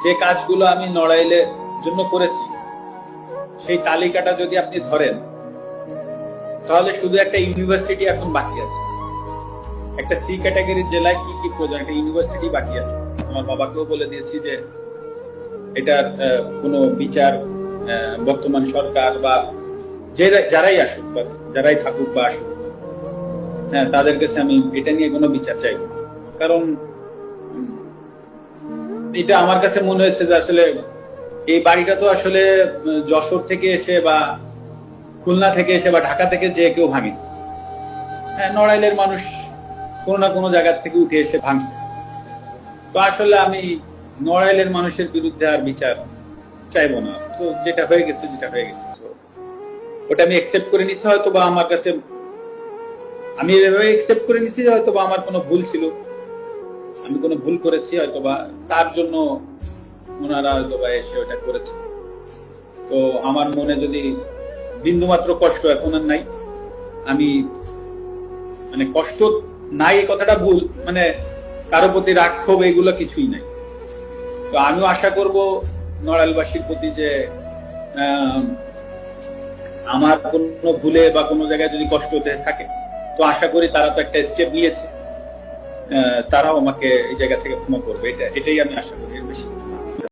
যে কাজগুলো আমি নড়াইলের জন্য করেছি সেই তালিকাটা যদি আপনি ধরেন তাহলে শুধু একটা ইউনিভার্সিটি এখন বাকি আছে। একটা সি ক্যাটাগরির জেলায় কি কি প্রয়োজন, একটা ইউনিভার্সিটি বাকি আছে। আমার বাবাকেও বলে দিয়েছি যে এটার কোনো বিচার বর্তমান সরকার বা যারাই আসুক বা যারাই থাকুক বা আসুক, হ্যাঁ, তাদের কাছে আমি এটা নিয়ে কোনো বিচার চাইব। কারণ এটা আমার কাছে মনে হচ্ছে যে আসলে এই বাড়িটা তো আসলে যশোর থেকে এসে বা খুলনা থেকে এসে বা ঢাকা থেকে যে কেউ ভাঙে। হ্যাঁ, নড়াইলের মানুষ কোনো না কোনো জায়গা থেকে উঠে এসে ভাঙছে। তো আসলে আমি নড়াইলের মানুষের বিরুদ্ধে আর বিচার চাইবো না। তো যেটা হয়ে গেছে তো ওটা আমি একসেপ্ট করে নিচ্ছি। হয়তো বা আমার কাছে আমি এভাবে একসেপ্ট করে নিচ্ছি যে হয়তো বা আমার কোনো ভুল ছিল, আমি কোনো ভুল করেছি, হয়তো বা তার জন্য ওনারা হয়তো বা এসে ওটা করেছে। তো আমার মনে যদি বিন্দুমাত্র কষ্ট এখন আর নাই, আমি মানে কষ্ট নাই এই কথাটা ভুল, মানে কারো প্রতি রাগ ক্ষোভ এগুলো কিছুই নাই। তো আমিও আশা করব নড়াইলবাসীর প্রতি যে আমার কোনো ভুলে বা কোনো জায়গায় যদি কষ্ট হতে থাকে, তো আশা করি তারা তো একটা স্টেপ নিয়েছে, তারাও আমাকে এই জায়গা থেকে ক্ষমা করবে। এটাই আমি আশা করি, এর বেশি